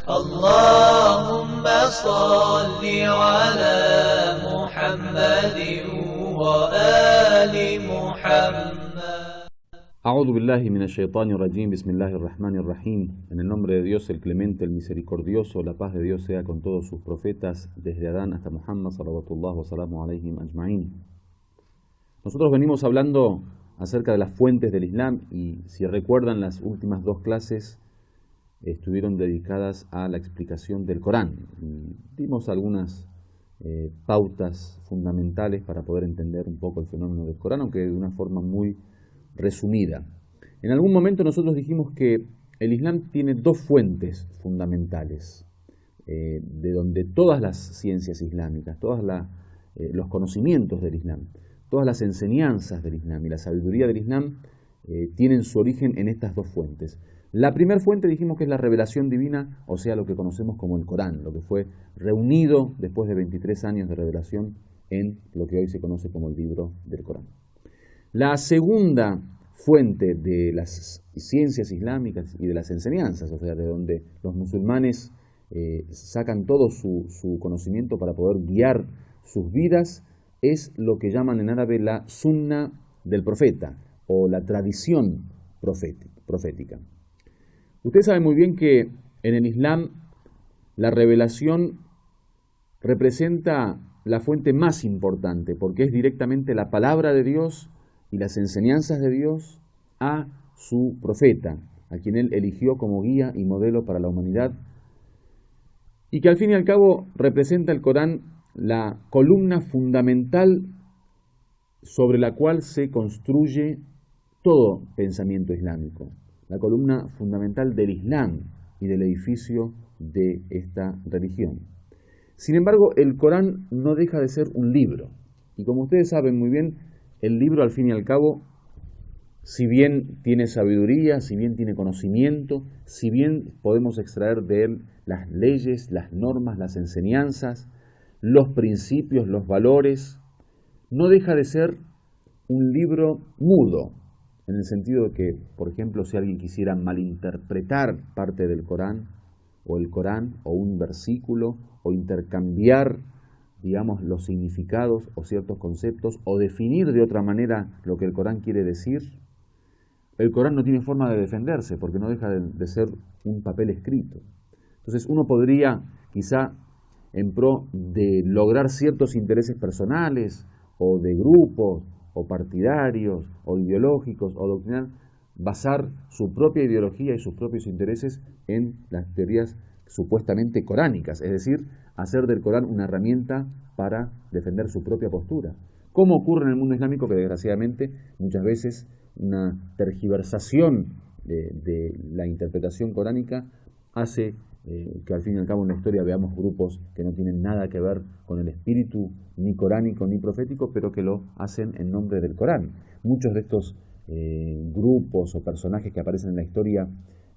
اللهم صل على محمد وآل محمد. A'udhu billahi minash shaitani rajim, bismillahirrahmanirrahim. En el nombre de Dios, el clemente, el misericordioso, la paz de Dios sea con todos sus profetas, desde Adán hasta Muhammad, salawatullah wa salamu alayhim ajma'in. Nosotros venimos hablando acerca de las fuentes del Islam y si recuerdan las últimas dos clases estuvieron dedicadas a la explicación del Corán. Dimos algunas pautas fundamentales para poder entender un poco el fenómeno del Corán, aunque de una forma muy resumida. En algún momento nosotros dijimos que el Islam tiene dos fuentes fundamentales, de donde todas las ciencias islámicas, todos los conocimientos del Islam, todas las enseñanzas del Islam y la sabiduría del Islam tienen su origen en estas dos fuentes. La primera fuente dijimos que es la revelación divina, o sea, lo que conocemos como el Corán, lo que fue reunido después de 23 años de revelación en lo que hoy se conoce como el libro del Corán. La segunda fuente de las ciencias islámicas y de las enseñanzas, o sea, de donde los musulmanes sacan todo su conocimiento para poder guiar sus vidas, es lo que llaman en árabe la sunna del profeta o la tradición profética. Ustedes saben muy bien que en el Islam la revelación representa la fuente más importante porque es directamente la palabra de Dios y las enseñanzas de Dios a su profeta, a quien él eligió como guía y modelo para la humanidad, y que al fin y al cabo representa el Corán la columna fundamental sobre la cual se construye todo pensamiento islámico, la columna fundamental del Islam y del edificio de esta religión. Sin embargo, el Corán no deja de ser un libro, y como ustedes saben muy bien, el libro, al fin y al cabo, si bien tiene sabiduría, si bien tiene conocimiento, si bien podemos extraer de él las leyes, las normas, las enseñanzas, los principios, los valores, no deja de ser un libro mudo, en el sentido de que, por ejemplo, si alguien quisiera malinterpretar parte del Corán, o el Corán, o un versículo, o intercambiar digamos, los significados o ciertos conceptos, o definir de otra manera lo que el Corán quiere decir, el Corán no tiene forma de defenderse, porque no deja de ser un papel escrito. Entonces uno podría, quizá, en pro de lograr ciertos intereses personales, o de grupos, o partidarios, o ideológicos, o doctrinal, basar su propia ideología y sus propios intereses en las teorías supuestamente coránicas, es decir, hacer del Corán una herramienta para defender su propia postura. Como ocurre en el mundo islámico, que desgraciadamente muchas veces una tergiversación de la interpretación coránica hace que al fin y al cabo en la historia veamos grupos que no tienen nada que ver con el espíritu ni coránico ni profético, pero que lo hacen en nombre del Corán. Muchos de estos grupos o personajes que aparecen en la historia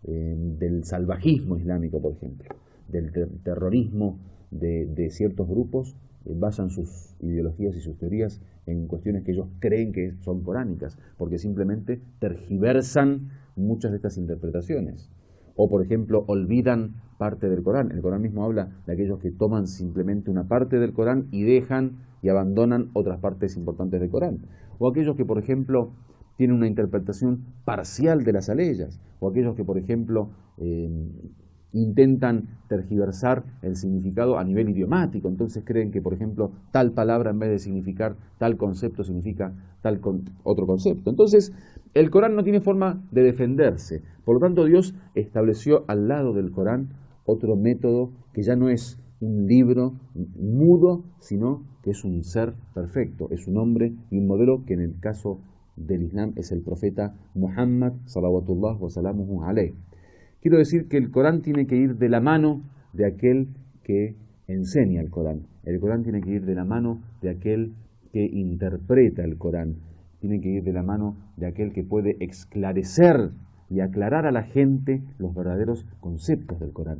del salvajismo islámico, por ejemplo, del terrorismo de ciertos grupos, basan sus ideologías y sus teorías en cuestiones que ellos creen que son coránicas, porque simplemente tergiversan muchas de estas interpretaciones. O, por ejemplo, olvidan parte del Corán. El Corán mismo habla de aquellos que toman simplemente una parte del Corán y dejan y abandonan otras partes importantes del Corán. O aquellos que, por ejemplo, tienen una interpretación parcial de las aleyas, o aquellos que, por ejemplo, intentan tergiversar el significado a nivel idiomático, entonces creen que, por ejemplo, tal palabra en vez de significar tal concepto significa otro concepto. Entonces, el Corán no tiene forma de defenderse, por lo tanto Dios estableció al lado del Corán otro método que ya no es un libro mudo, sino que es un ser perfecto, es un hombre y un modelo que en el caso del Islam es el profeta Muhammad salawatullah wa salamuhu alayh. Quiero decir que el Corán tiene que ir de la mano de aquel que enseña el Corán. El Corán tiene que ir de la mano de aquel que interpreta el Corán. Tiene que ir de la mano de aquel que puede esclarecer y aclarar a la gente los verdaderos conceptos del Corán.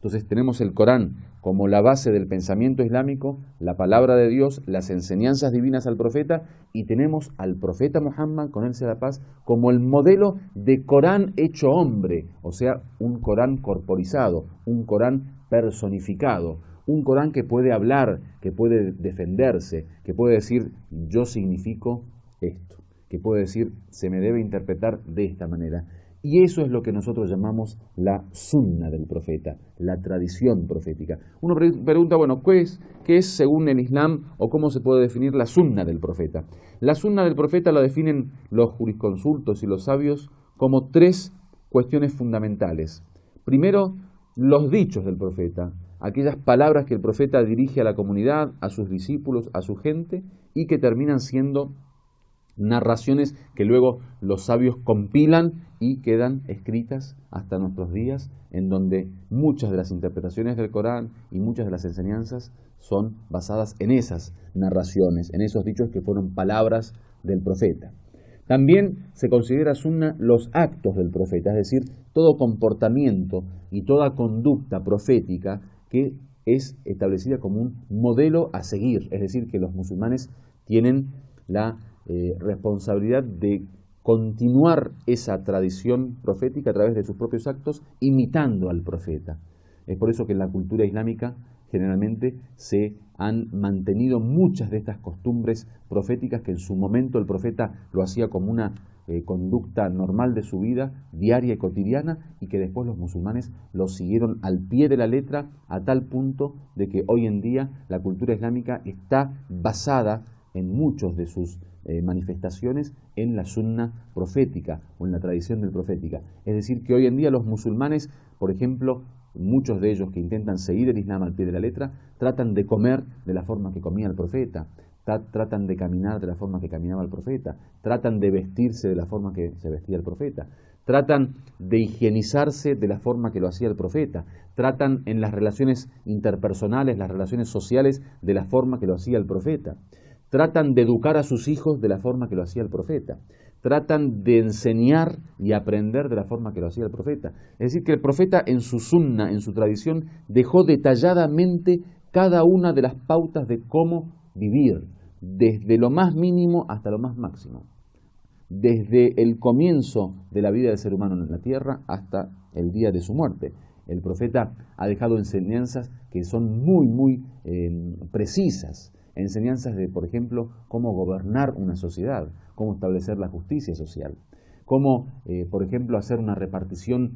Entonces tenemos el Corán como la base del pensamiento islámico, la palabra de Dios, las enseñanzas divinas al profeta, y tenemos al profeta Muhammad, con él sea la paz, como el modelo de Corán hecho hombre, o sea, un Corán corporizado, un Corán personificado, un Corán que puede hablar, que puede defenderse, que puede decir yo significo esto, que puede decir se me debe interpretar de esta manera. Y eso es lo que nosotros llamamos la sunna del profeta, la tradición profética. Uno pregunta, bueno, ¿qué es según el Islam o cómo se puede definir la sunna del profeta? La sunna del profeta la definen los jurisconsultos y los sabios como tres cuestiones fundamentales. Primero, los dichos del profeta, aquellas palabras que el profeta dirige a la comunidad, a sus discípulos, a su gente, y que terminan siendo narraciones que luego los sabios compilan y quedan escritas hasta nuestros días, en donde muchas de las interpretaciones del Corán y muchas de las enseñanzas son basadas en esas narraciones, en esos dichos que fueron palabras del profeta. También se considera sunna los actos del profeta, es decir, todo comportamiento y toda conducta profética que es establecida como un modelo a seguir, es decir, que los musulmanes tienen la responsabilidad de continuar esa tradición profética a través de sus propios actos, imitando al profeta. Es por eso que en la cultura islámica generalmente se han mantenido muchas de estas costumbres proféticas que en su momento el profeta lo hacía como una conducta normal de su vida, diaria y cotidiana, y que después los musulmanes lo siguieron al pie de la letra a tal punto de que hoy en día la cultura islámica está basada en muchos de sus manifestaciones en la sunna profética o en la tradición del profética. Es decir, que hoy en día los musulmanes, por ejemplo, muchos de ellos que intentan seguir el Islam al pie de la letra, tratan de comer de la forma que comía el profeta, tratan de caminar de la forma que caminaba el profeta, tratan de vestirse de la forma que se vestía el profeta, tratan de higienizarse de la forma que lo hacía el profeta, tratan en las relaciones interpersonales, las relaciones sociales, de la forma que lo hacía el profeta. Tratan de educar a sus hijos de la forma que lo hacía el profeta. Tratan de enseñar y aprender de la forma que lo hacía el profeta. Es decir, que el profeta en su sunna, en su tradición, dejó detalladamente cada una de las pautas de cómo vivir, desde lo más mínimo hasta lo más máximo. Desde el comienzo de la vida del ser humano en la tierra hasta el día de su muerte. El profeta ha dejado enseñanzas que son muy precisas. Enseñanzas de, por ejemplo, cómo gobernar una sociedad, cómo establecer la justicia social, cómo, por ejemplo, hacer una repartición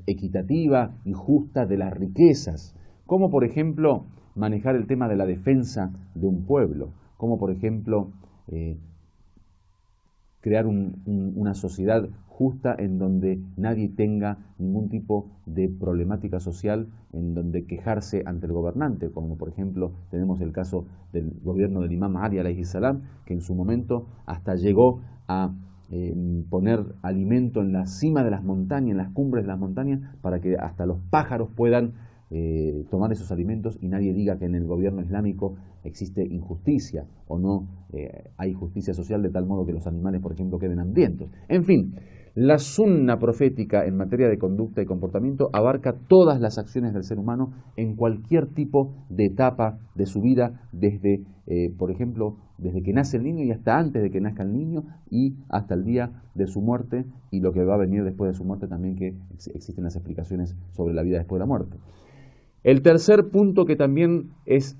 equitativa y justa de las riquezas, cómo, por ejemplo, manejar el tema de la defensa de un pueblo, cómo, por ejemplo, crear una sociedad justa en donde nadie tenga ningún tipo de problemática social en donde quejarse ante el gobernante, como por ejemplo tenemos el caso del gobierno del Imam Ali alayhi salam, que en su momento hasta llegó a poner alimento en la cima de las montañas, en las cumbres de las montañas, para que hasta los pájaros puedan tomar esos alimentos y nadie diga que en el gobierno islámico existe injusticia o no hay justicia social de tal modo que los animales, por ejemplo, queden hambrientos. En fin, la sunna profética en materia de conducta y comportamiento abarca todas las acciones del ser humano en cualquier tipo de etapa de su vida, desde, por ejemplo, desde que nace el niño y hasta antes de que nazca el niño y hasta el día de su muerte y lo que va a venir después de su muerte también, que existen las explicaciones sobre la vida después de la muerte. El tercer punto que también es,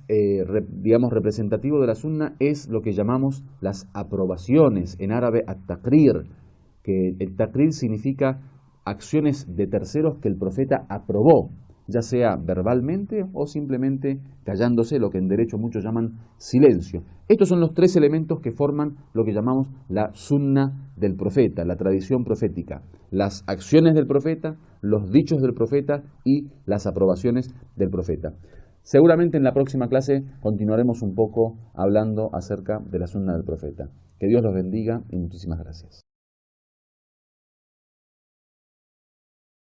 digamos, representativo de la sunna es lo que llamamos las aprobaciones, en árabe at-taqrir, que el taqrir significa acciones de terceros que el profeta aprobó, ya sea verbalmente o simplemente callándose, lo que en derecho muchos llaman silencio. Estos son los tres elementos que forman lo que llamamos la sunna del profeta, la tradición profética. Las acciones del profeta, los dichos del profeta y las aprobaciones del profeta. Seguramente en la próxima clase continuaremos un poco hablando acerca de la sunna del profeta. Que Dios los bendiga y muchísimas gracias.